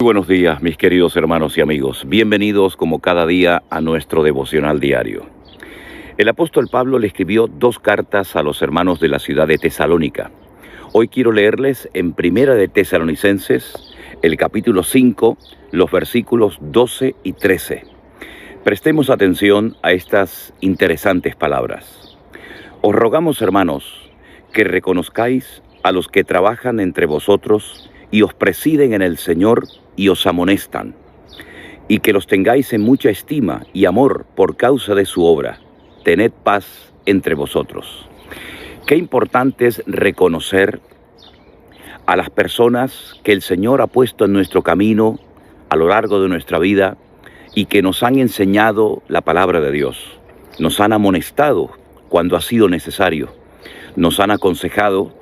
Buenos días, mis queridos hermanos y amigos. Bienvenidos como cada día a nuestro devocional diario. El apóstol Pablo le escribió 2 cartas a los hermanos de la ciudad de Tesalónica. Hoy quiero leerles en Primera de Tesalonicenses, el capítulo 5, los versículos 12 y 13. Prestemos atención a estas interesantes palabras. Os rogamos, hermanos, que reconozcáis a los que trabajan entre vosotros y os presiden en el Señor y os amonestan, y que los tengáis en mucha estima y amor por causa de su obra. Tened paz entre vosotros. Qué importante es reconocer a las personas que el Señor ha puesto en nuestro camino a lo largo de nuestra vida y que nos han enseñado la palabra de Dios. Nos han amonestado cuando ha sido necesario. Nos han aconsejado,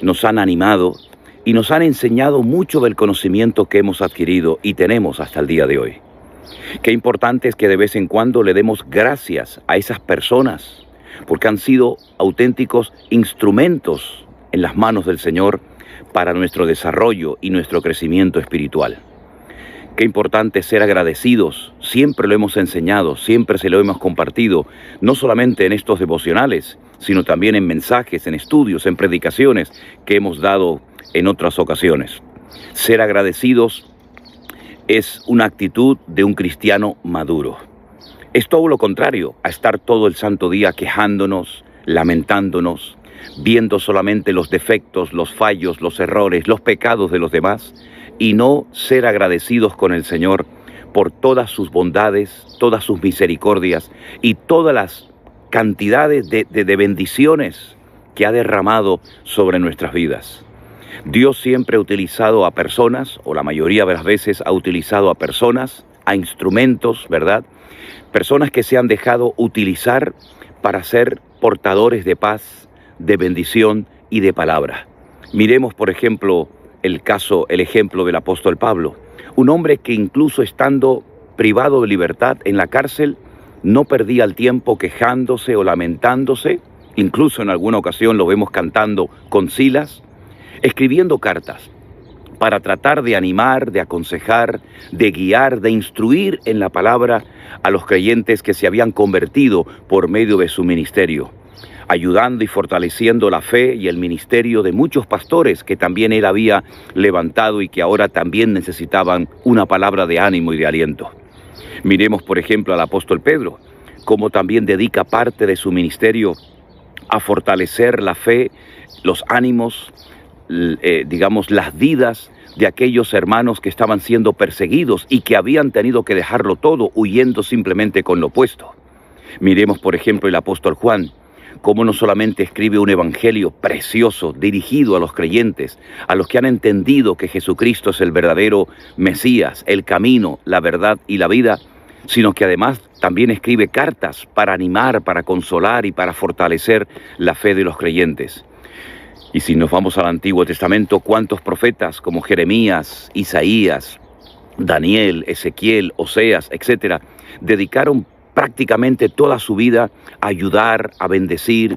nos han animado y nos han enseñado mucho del conocimiento que hemos adquirido y tenemos hasta el día de hoy. Qué importante es que de vez en cuando le demos gracias a esas personas, porque han sido auténticos instrumentos en las manos del Señor para nuestro desarrollo y nuestro crecimiento espiritual. Qué importante es ser agradecidos, siempre lo hemos enseñado, siempre se lo hemos compartido, no solamente en estos devocionales, sino también en mensajes, en estudios, en predicaciones que hemos dado en otras ocasiones. Ser agradecidos es una actitud de un cristiano maduro. Es todo lo contrario a estar todo el santo día quejándonos, lamentándonos, viendo solamente los defectos, los fallos, los errores, los pecados de los demás, y no ser agradecidos con el Señor por todas sus bondades, todas sus misericordias y todas las cantidades de bendiciones que ha derramado sobre nuestras vidas. Dios siempre ha utilizado a personas, o la mayoría de las veces ha utilizado a personas, a instrumentos, ¿verdad? Personas que se han dejado utilizar para ser portadores de paz, de bendición y de palabra. Miremos, por ejemplo, el ejemplo del apóstol Pablo, un hombre que incluso estando privado de libertad en la cárcel, no perdía el tiempo quejándose o lamentándose, incluso en alguna ocasión lo vemos cantando con Silas, escribiendo cartas para tratar de animar, de aconsejar, de guiar, de instruir en la palabra a los creyentes que se habían convertido por medio de su ministerio, ayudando y fortaleciendo la fe y el ministerio de muchos pastores que también él había levantado y que ahora también necesitaban una palabra de ánimo y de aliento. Miremos, por ejemplo, al apóstol Pedro, cómo también dedica parte de su ministerio a fortalecer la fe, los ánimos, las vidas de aquellos hermanos que estaban siendo perseguidos y que habían tenido que dejarlo todo, huyendo simplemente con lo opuesto. Miremos, por ejemplo, el apóstol Juan, cómo no solamente escribe un evangelio precioso dirigido a los creyentes, a los que han entendido que Jesucristo es el verdadero Mesías, el camino, la verdad y la vida, sino que además también escribe cartas para animar, para consolar y para fortalecer la fe de los creyentes. Y si nos vamos al Antiguo Testamento, ¿cuántos profetas como Jeremías, Isaías, Daniel, Ezequiel, Oseas, etcétera, dedicaron prácticamente toda su vida a ayudar, a bendecir,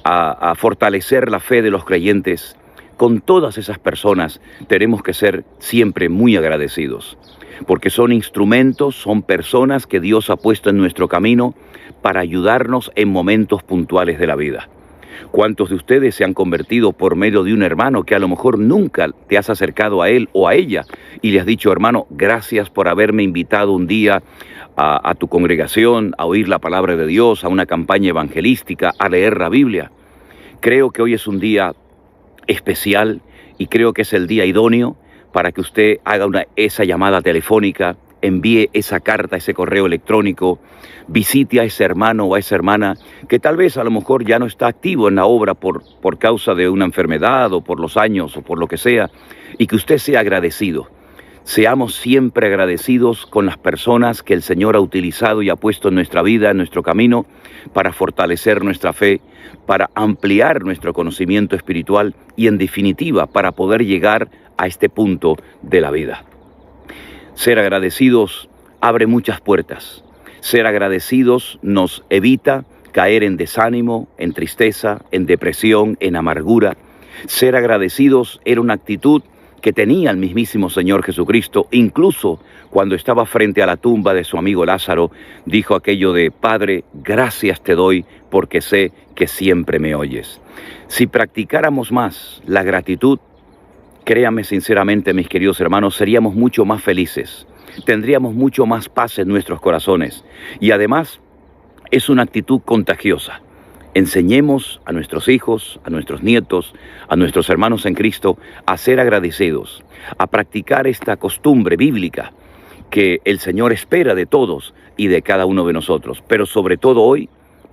a fortalecer la fe de los creyentes? Con todas esas personas tenemos que ser siempre muy agradecidos, porque son instrumentos, son personas que Dios ha puesto en nuestro camino para ayudarnos en momentos puntuales de la vida. ¿Cuántos de ustedes se han convertido por medio de un hermano que a lo mejor nunca te has acercado a él o a ella y le has dicho: hermano, gracias por haberme invitado un día a tu congregación, a oír la palabra de Dios, a una campaña evangelística, a leer la Biblia? Creo que hoy es un día especial y creo que es el día idóneo para que usted haga esa llamada telefónica, envíe esa carta, ese correo electrónico, visite a ese hermano o a esa hermana que tal vez a lo mejor ya no está activo en la obra por causa de una enfermedad o por los años o por lo que sea, y que usted sea agradecido. Seamos siempre agradecidos con las personas que el Señor ha utilizado y ha puesto en nuestra vida, en nuestro camino, para fortalecer nuestra fe, para ampliar nuestro conocimiento espiritual y, en definitiva, para poder llegar a este punto de la vida. Ser agradecidos abre muchas puertas. Ser agradecidos nos evita caer en desánimo, en tristeza, en depresión, en amargura. Ser agradecidos era una actitud que tenía el mismísimo Señor Jesucristo. Incluso cuando estaba frente a la tumba de su amigo Lázaro, dijo aquello de: Padre, gracias te doy porque sé que siempre me oyes. Si practicáramos más la gratitud, créanme sinceramente, mis queridos hermanos, seríamos mucho más felices, tendríamos mucho más paz en nuestros corazones, y además es una actitud contagiosa. Enseñemos a nuestros hijos, a nuestros nietos, a nuestros hermanos en Cristo a ser agradecidos, a practicar esta costumbre bíblica que el Señor espera de todos y de cada uno de nosotros. Pero sobre todo hoy,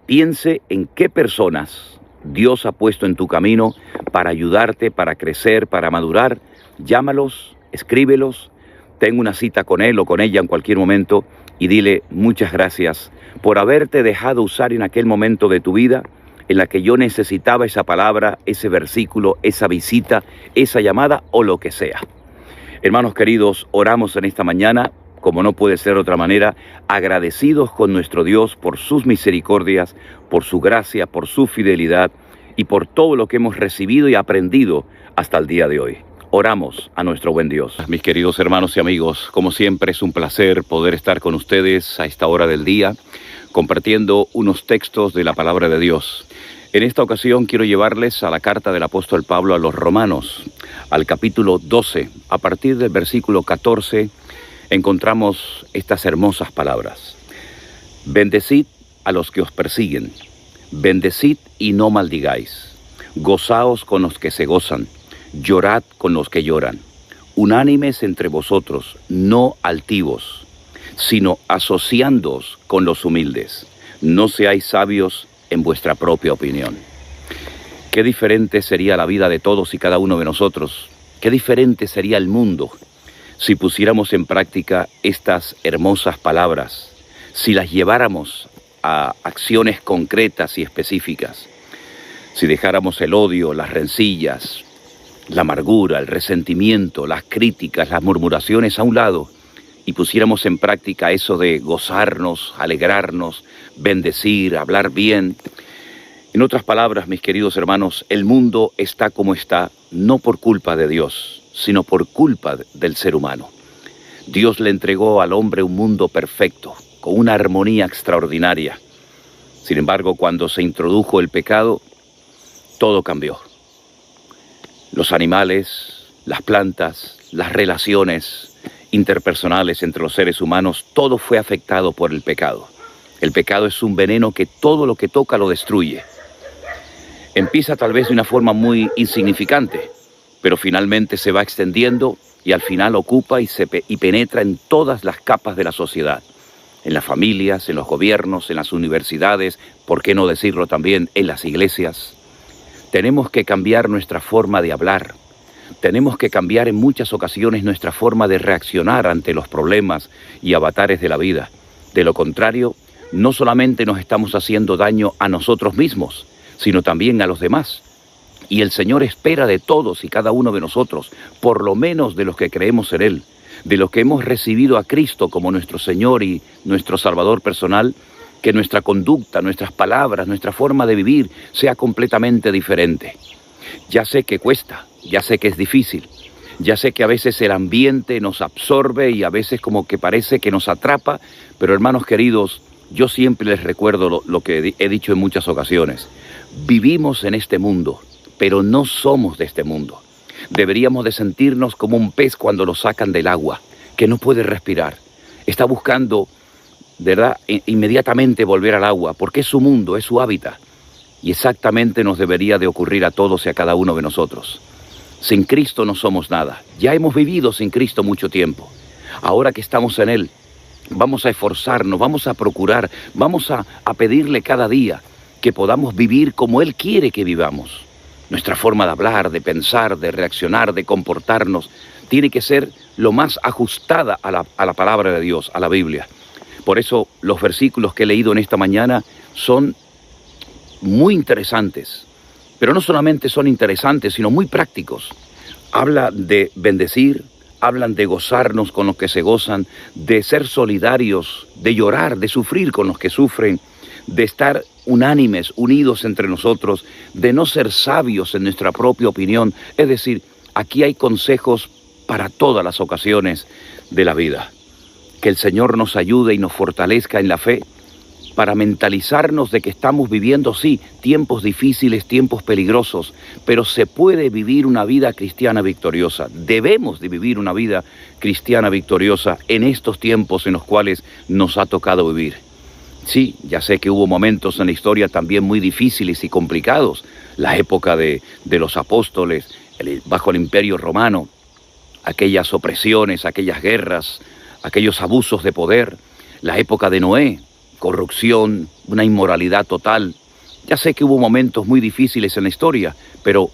piense en qué personas Dios ha puesto en tu camino para ayudarte, para crecer, para madurar. Llámalos, escríbelos, ten una cita con él o con ella en cualquier momento y dile: muchas gracias por haberte dejado usar en aquel momento de tu vida en la que yo necesitaba esa palabra, ese versículo, esa visita, esa llamada o lo que sea. Hermanos queridos, oramos en esta mañana, como no puede ser de otra manera, agradecidos con nuestro Dios por sus misericordias, por su gracia, por su fidelidad y por todo lo que hemos recibido y aprendido hasta el día de hoy. Oramos a nuestro buen Dios. Mis queridos hermanos y amigos, como siempre es un placer poder estar con ustedes a esta hora del día, compartiendo unos textos de la palabra de Dios. En esta ocasión quiero llevarles a la carta del apóstol Pablo a los Romanos, al capítulo 12. A partir del versículo 14 encontramos estas hermosas palabras. Bendecid a los que os persiguen, bendecid y no maldigáis, gozaos con los que se gozan, llorad con los que lloran, unánimes entre vosotros, no altivos, sino asociándoos con los humildes. No seáis sabios en vuestra propia opinión. Qué diferente sería la vida de todos y cada uno de nosotros. Qué diferente sería el mundo si pusiéramos en práctica estas hermosas palabras, si las lleváramos a acciones concretas y específicas, si dejáramos el odio, las rencillas, la amargura, el resentimiento, las críticas, las murmuraciones a un lado y pusiéramos en práctica eso de gozarnos, alegrarnos, bendecir, hablar bien. En otras palabras, mis queridos hermanos, el mundo está como está, no por culpa de Dios, sino por culpa del ser humano. Dios le entregó al hombre un mundo perfecto, con una armonía extraordinaria. Sin embargo, cuando se introdujo el pecado, todo cambió. Los animales, las plantas, las relaciones interpersonales entre los seres humanos, todo fue afectado por el pecado. El pecado es un veneno que todo lo que toca lo destruye. Empieza tal vez de una forma muy insignificante, pero finalmente se va extendiendo y al final ocupa y penetra en todas las capas de la sociedad. En las familias, en los gobiernos, en las universidades, ¿por qué no decirlo también en las iglesias? Tenemos que cambiar nuestra forma de hablar. Tenemos que cambiar en muchas ocasiones nuestra forma de reaccionar ante los problemas y avatares de la vida. De lo contrario, no solamente nos estamos haciendo daño a nosotros mismos, sino también a los demás. Y el Señor espera de todos y cada uno de nosotros, por lo menos de los que creemos en Él, de los que hemos recibido a Cristo como nuestro Señor y nuestro Salvador personal, que nuestra conducta, nuestras palabras, nuestra forma de vivir sea completamente diferente. Ya sé que cuesta, ya sé que es difícil, ya sé que a veces el ambiente nos absorbe y a veces como que parece que nos atrapa, pero hermanos queridos, yo siempre les recuerdo lo que he dicho en muchas ocasiones. Vivimos en este mundo, pero no somos de este mundo. Deberíamos de sentirnos como un pez cuando lo sacan del agua, que no puede respirar. Está buscando, ¿verdad?, inmediatamente volver al agua, porque es su mundo, es su hábitat. Y exactamente nos debería de ocurrir a todos y a cada uno de nosotros. Sin Cristo no somos nada. Ya hemos vivido sin Cristo mucho tiempo. Ahora que estamos en Él, vamos a esforzarnos, vamos a procurar, vamos a pedirle cada día que podamos vivir como Él quiere que vivamos. Nuestra forma de hablar, de pensar, de reaccionar, de comportarnos, tiene que ser lo más ajustada a la palabra de Dios, a la Biblia. Por eso los versículos que he leído en esta mañana son muy interesantes, pero no solamente son interesantes, sino muy prácticos. Habla de bendecir, hablan de gozarnos con los que se gozan, de ser solidarios, de llorar, de sufrir con los que sufren, de estar unánimes, unidos entre nosotros, de no ser sabios en nuestra propia opinión. Es decir, aquí hay consejos para todas las ocasiones de la vida. Que el Señor nos ayude y nos fortalezca en la fe para mentalizarnos de que estamos viviendo, sí, tiempos difíciles, tiempos peligrosos, pero se puede vivir una vida cristiana victoriosa. Debemos de vivir una vida cristiana victoriosa en estos tiempos en los cuales nos ha tocado vivir. Sí, ya sé que hubo momentos en la historia también muy difíciles y complicados. La época de los apóstoles, bajo el Imperio Romano, aquellas opresiones, aquellas guerras, aquellos abusos de poder. La época de Noé, corrupción, una inmoralidad total. Ya sé que hubo momentos muy difíciles en la historia, pero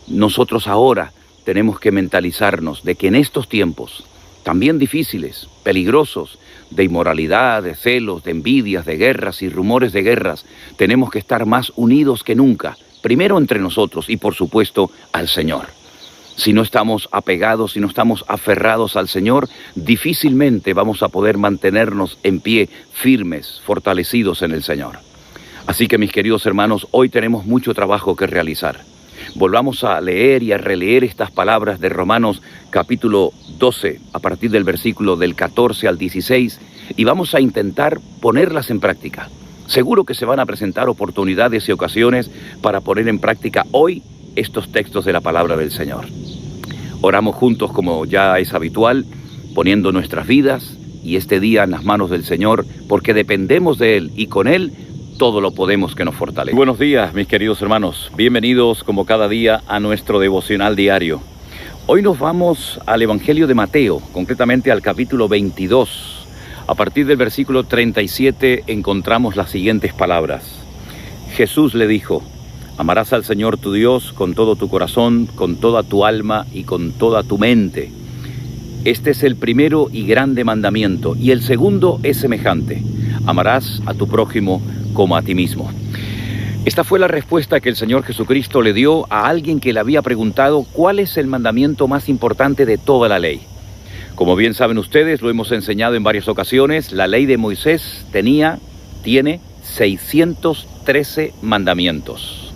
nosotros ahora tenemos que mentalizarnos de que en estos tiempos, también difíciles, peligrosos, de inmoralidad, de celos, de envidias, de guerras y rumores de guerras, tenemos que estar más unidos que nunca, primero entre nosotros y por supuesto al Señor. Si no estamos apegados, si no estamos aferrados al Señor, difícilmente vamos a poder mantenernos en pie, firmes, fortalecidos en el Señor. Así que mis queridos hermanos, hoy tenemos mucho trabajo que realizar. Volvamos a leer y a releer estas palabras de Romanos capítulo 12, a partir del versículo del 14 al 16, y vamos a intentar ponerlas en práctica. Seguro que se van a presentar oportunidades y ocasiones para poner en práctica hoy estos textos de la palabra del Señor. Oramos juntos como ya es habitual, poniendo nuestras vidas y este día en las manos del Señor, porque dependemos de Él y con Él todo lo podemos que nos fortalece. Buenos días, mis queridos hermanos. Bienvenidos como cada día a nuestro devocional diario. Hoy nos vamos al Evangelio de Mateo, concretamente al capítulo 22. A partir del versículo 37 encontramos las siguientes palabras. Jesús le dijo: amarás al Señor tu Dios con todo tu corazón, con toda tu alma y con toda tu mente. Este es el primero y grande mandamiento, y el segundo es semejante: amarás a tu prójimo como a ti mismo. Esta fue la respuesta que el Señor Jesucristo le dio a alguien que le había preguntado cuál es el mandamiento más importante de toda la ley. Como bien saben ustedes, lo hemos enseñado en varias ocasiones, la ley de Moisés tiene 613 mandamientos.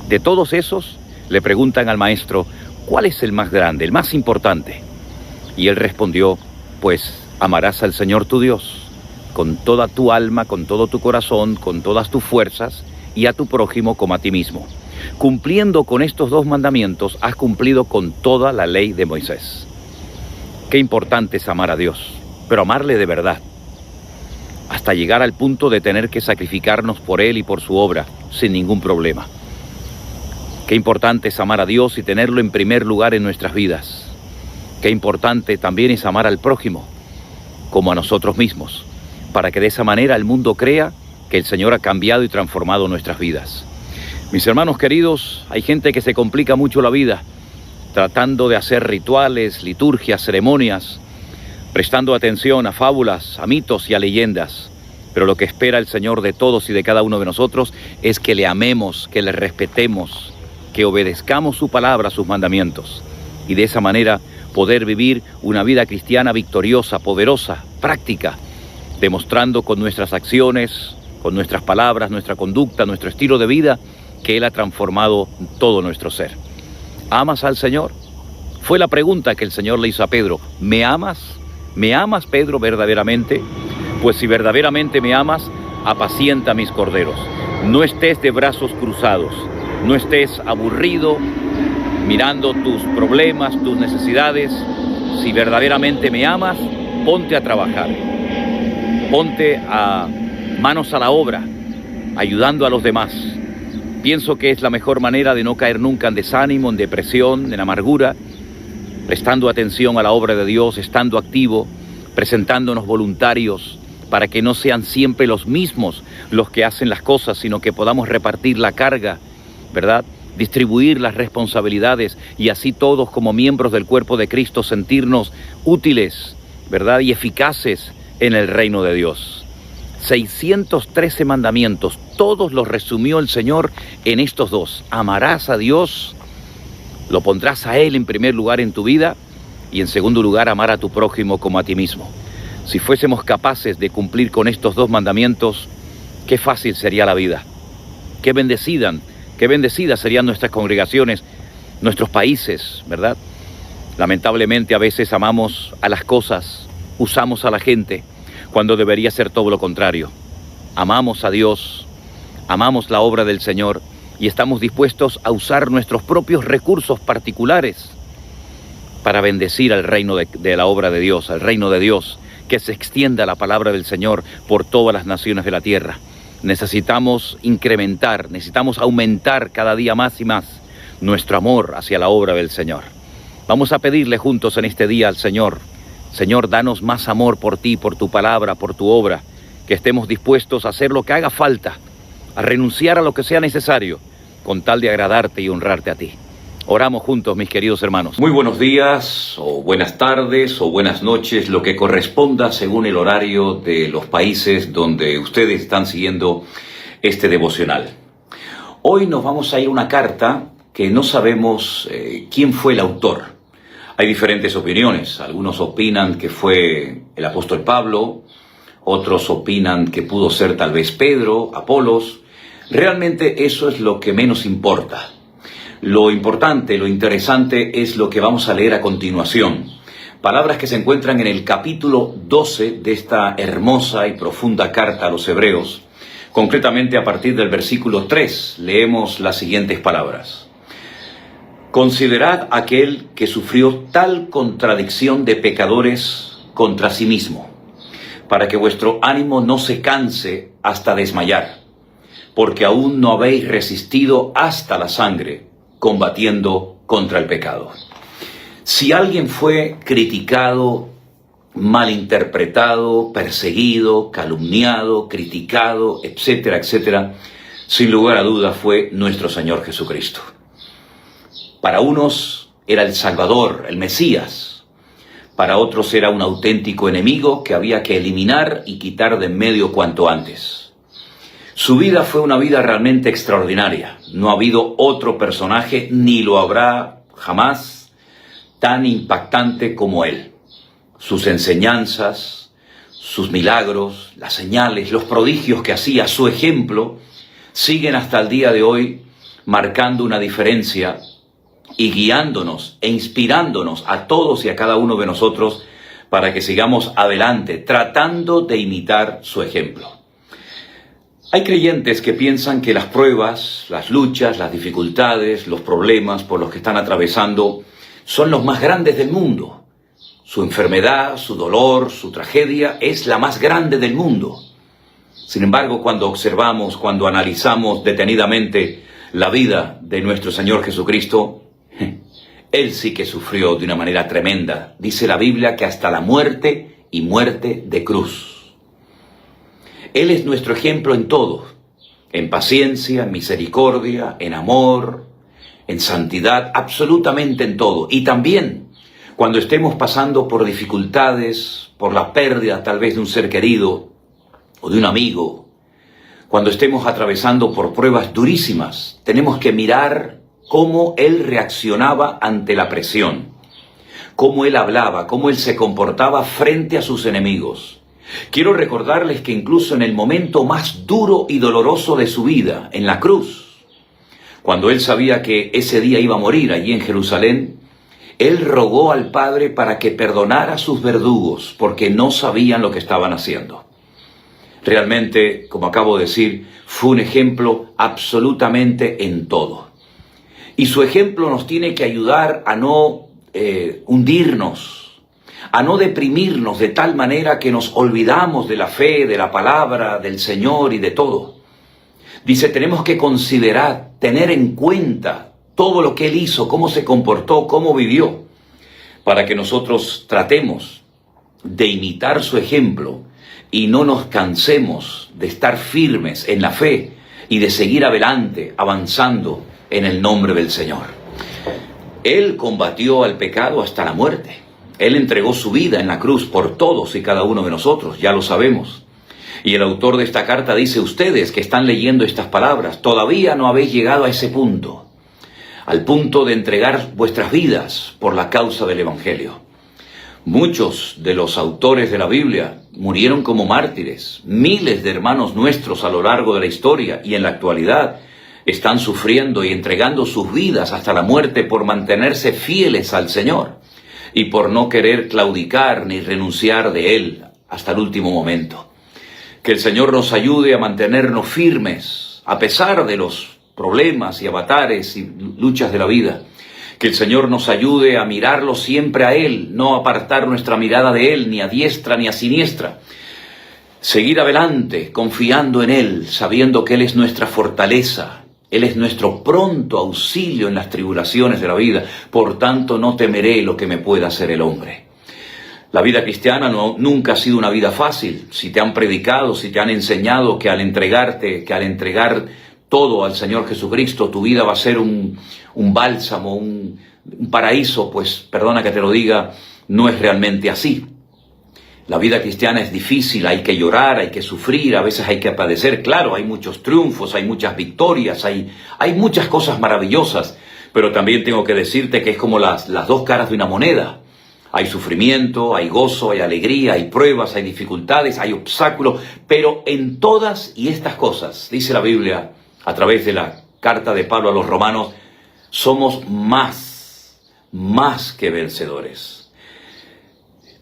De todos esos, le preguntan al maestro, ¿cuál es el más grande, el más importante? Y él respondió, pues amarás al Señor tu Dios con toda tu alma, con todo tu corazón, con todas tus fuerzas, y a tu prójimo como a ti mismo. Cumpliendo con estos dos mandamientos, has cumplido con toda la ley de Moisés. Qué importante es amar a Dios, pero amarle de verdad, hasta llegar al punto de tener que sacrificarnos por Él y por su obra, sin ningún problema. Qué importante es amar a Dios y tenerlo en primer lugar en nuestras vidas. Qué importante también es amar al prójimo, como a nosotros mismos, para que de esa manera el mundo crea que el Señor ha cambiado y transformado nuestras vidas. Mis hermanos queridos, hay gente que se complica mucho la vida, tratando de hacer rituales, liturgias, ceremonias, prestando atención a fábulas, a mitos y a leyendas. Pero lo que espera el Señor de todos y de cada uno de nosotros es que le amemos, que le respetemos, que obedezcamos su palabra, sus mandamientos, y de esa manera poder vivir una vida cristiana victoriosa, poderosa, práctica, demostrando con nuestras acciones, con nuestras palabras, nuestra conducta, nuestro estilo de vida, que Él ha transformado todo nuestro ser. ¿Amas al Señor? Fue la pregunta que el Señor le hizo a Pedro. ¿Me amas? ¿Me amas, Pedro, verdaderamente? Pues si verdaderamente me amas, apacienta mis corderos. No estés de brazos cruzados, no estés aburrido, mirando tus problemas, tus necesidades. Si verdaderamente me amas, ponte a trabajar. Ponte a manos a la obra, ayudando a los demás. Pienso que es la mejor manera de no caer nunca en desánimo, en depresión, en amargura, prestando atención a la obra de Dios, estando activo, presentándonos voluntarios, para que no sean siempre los mismos los que hacen las cosas, sino que podamos repartir la carga, ¿verdad? Distribuir las responsabilidades y así todos como miembros del cuerpo de Cristo sentirnos útiles, ¿verdad? Y eficaces en el reino de Dios. 613 mandamientos, todos los resumió el Señor en estos dos. Amarás a Dios, lo pondrás a Él en primer lugar en tu vida y en segundo lugar amar a tu prójimo como a ti mismo. Si fuésemos capaces de cumplir con estos dos mandamientos, qué fácil sería la vida. Qué bendecidas serían nuestras congregaciones, nuestros países, ¿verdad? Lamentablemente a veces amamos a las cosas, usamos a la gente, cuando debería ser todo lo contrario. Amamos a Dios, amamos la obra del Señor y estamos dispuestos a usar nuestros propios recursos particulares para bendecir al reino de la obra de Dios, al reino de Dios, que se extienda la palabra del Señor por todas las naciones de la tierra. Necesitamos incrementar, necesitamos aumentar cada día más y más nuestro amor hacia la obra del Señor. Vamos a pedirle juntos en este día al Señor: Señor, danos más amor por ti, por tu palabra, por tu obra, que estemos dispuestos a hacer lo que haga falta, a renunciar a lo que sea necesario, con tal de agradarte y honrarte a ti. Oramos juntos, mis queridos hermanos. Muy buenos días, o buenas tardes, o buenas noches, lo que corresponda según el horario de los países donde ustedes están siguiendo este devocional. Hoy nos vamos a ir a una carta que no sabemos quién fue el autor. Hay diferentes opiniones. Algunos opinan que fue el apóstol Pablo, otros opinan que pudo ser tal vez Pedro, Apolos. Realmente eso es lo que menos importa. Lo importante, lo interesante es lo que vamos a leer a continuación. Palabras que se encuentran en el capítulo 12 de esta hermosa y profunda carta a los Hebreos. Concretamente a partir del versículo 3 leemos las siguientes palabras. Considerad aquel que sufrió tal contradicción de pecadores contra sí mismo, para que vuestro ánimo no se canse hasta desmayar, porque aún no habéis resistido hasta la sangre, combatiendo contra el pecado. Si alguien fue criticado, malinterpretado, perseguido, calumniado, criticado, etcétera, etcétera, sin lugar a duda fue nuestro Señor Jesucristo. Para unos era el Salvador, el Mesías. Para otros era un auténtico enemigo que había que eliminar y quitar de en medio cuanto antes. Su vida fue una vida realmente extraordinaria. No ha habido otro personaje, ni lo habrá jamás, tan impactante como él. Sus enseñanzas, sus milagros, las señales, los prodigios que hacía, su ejemplo, siguen hasta el día de hoy marcando una diferencia y guiándonos e inspirándonos a todos y a cada uno de nosotros para que sigamos adelante, tratando de imitar su ejemplo. Hay creyentes que piensan que las pruebas, las luchas, las dificultades, los problemas por los que están atravesando son los más grandes del mundo. Su enfermedad, su dolor, su tragedia es la más grande del mundo. Sin embargo, cuando observamos, cuando analizamos detenidamente la vida de nuestro Señor Jesucristo, Él sí que sufrió de una manera tremenda. Dice la Biblia que hasta la muerte y muerte de cruz. Él es nuestro ejemplo en todo, en paciencia, en misericordia, en amor, en santidad, absolutamente en todo. Y también cuando estemos pasando por dificultades, por la pérdida tal vez de un ser querido o de un amigo, cuando estemos atravesando por pruebas durísimas, tenemos que mirar cómo Él reaccionaba ante la presión, cómo Él hablaba, cómo Él se comportaba frente a sus enemigos. Quiero recordarles que incluso en el momento más duro y doloroso de su vida, en la cruz, cuando Él sabía que ese día iba a morir allí en Jerusalén, Él rogó al Padre para que perdonara a sus verdugos, porque no sabían lo que estaban haciendo. Realmente, como acabo de decir, fue un ejemplo absolutamente en todo. Y su ejemplo nos tiene que ayudar a no hundirnos, a no deprimirnos de tal manera que nos olvidamos de la fe, de la palabra, del Señor y de todo. Dice, tenemos que considerar, tener en cuenta todo lo que Él hizo, cómo se comportó, cómo vivió, para que nosotros tratemos de imitar su ejemplo y no nos cansemos de estar firmes en la fe y de seguir adelante, avanzando en el nombre del Señor. Él combatió al pecado hasta la muerte. Él entregó su vida en la cruz por todos y cada uno de nosotros, ya lo sabemos. Y el autor de esta carta dice, ustedes que están leyendo estas palabras, todavía no habéis llegado a ese punto, al punto de entregar vuestras vidas por la causa del Evangelio. Muchos de los autores de la Biblia murieron como mártires. Miles de hermanos nuestros a lo largo de la historia y en la actualidad están sufriendo y entregando sus vidas hasta la muerte por mantenerse fieles al Señor. y por no querer claudicar ni renunciar de Él hasta el último momento. Que el Señor nos ayude a mantenernos firmes a pesar de los problemas y avatares y luchas de la vida. Que el Señor nos ayude a mirarlo siempre a Él, no apartar nuestra mirada de Él, ni a diestra ni a siniestra. Seguir adelante, confiando en Él, sabiendo que Él es nuestra fortaleza. Él es nuestro pronto auxilio en las tribulaciones de la vida. Por tanto, no temeré lo que me pueda hacer el hombre. La vida cristiana nunca ha sido una vida fácil. Si te han predicado, si te han enseñado que al entregar todo al Señor Jesucristo, tu vida va a ser un bálsamo, un paraíso, pues perdona que te lo diga, no es realmente así. La vida cristiana es difícil, hay que llorar, hay que sufrir, a veces hay que padecer. Claro, hay muchos triunfos, hay muchas victorias, hay muchas cosas maravillosas, pero también tengo que decirte que es como las dos caras de una moneda. Hay sufrimiento, hay gozo, hay alegría, hay pruebas, hay dificultades, hay obstáculos, pero en todas y estas cosas, dice la Biblia, a través de la carta de Pablo a los romanos, somos más que vencedores.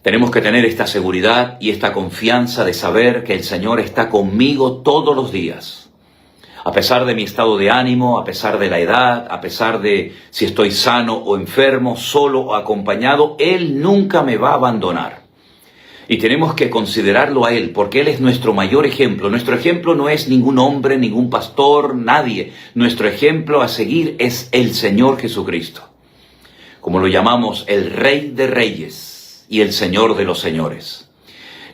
Tenemos que tener esta seguridad y esta confianza de saber que el Señor está conmigo todos los días. A pesar de mi estado de ánimo, a pesar de la edad, a pesar de si estoy sano o enfermo, solo o acompañado, Él nunca me va a abandonar. Y tenemos que considerarlo a Él, porque Él es nuestro mayor ejemplo. Nuestro ejemplo no es ningún hombre, ningún pastor, nadie. Nuestro ejemplo a seguir es el Señor Jesucristo. Como lo llamamos, el Rey de Reyes y el Señor de los Señores.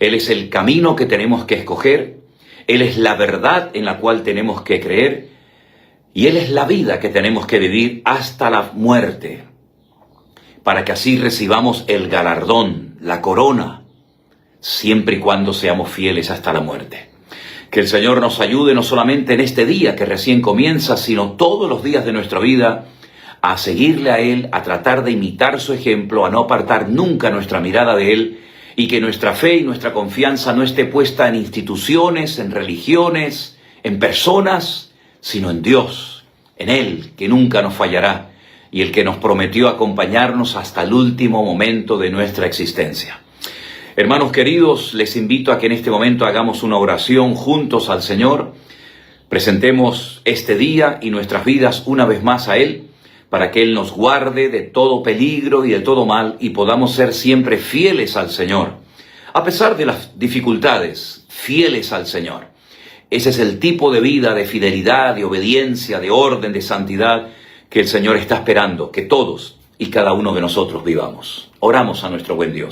Él es el camino que tenemos que escoger. Él es la verdad en la cual tenemos que creer. Y Él es la vida que tenemos que vivir hasta la muerte. Para que así recibamos el galardón, la corona, siempre y cuando seamos fieles hasta la muerte. Que el Señor nos ayude no solamente en este día que recién comienza, sino todos los días de nuestra vida, a seguirle a Él, a tratar de imitar su ejemplo, a no apartar nunca nuestra mirada de Él, y que nuestra fe y nuestra confianza no esté puesta en instituciones, en religiones, en personas, sino en Dios, en Él, que nunca nos fallará, y el que nos prometió acompañarnos hasta el último momento de nuestra existencia. Hermanos queridos, les invito a que en este momento hagamos una oración juntos al Señor, presentemos este día y nuestras vidas una vez más a Él, para que Él nos guarde de todo peligro y de todo mal y podamos ser siempre fieles al Señor. A pesar de las dificultades, fieles al Señor. Ese es el tipo de vida, de fidelidad, de obediencia, de orden, de santidad que el Señor está esperando que todos y cada uno de nosotros vivamos. Oramos a nuestro buen Dios.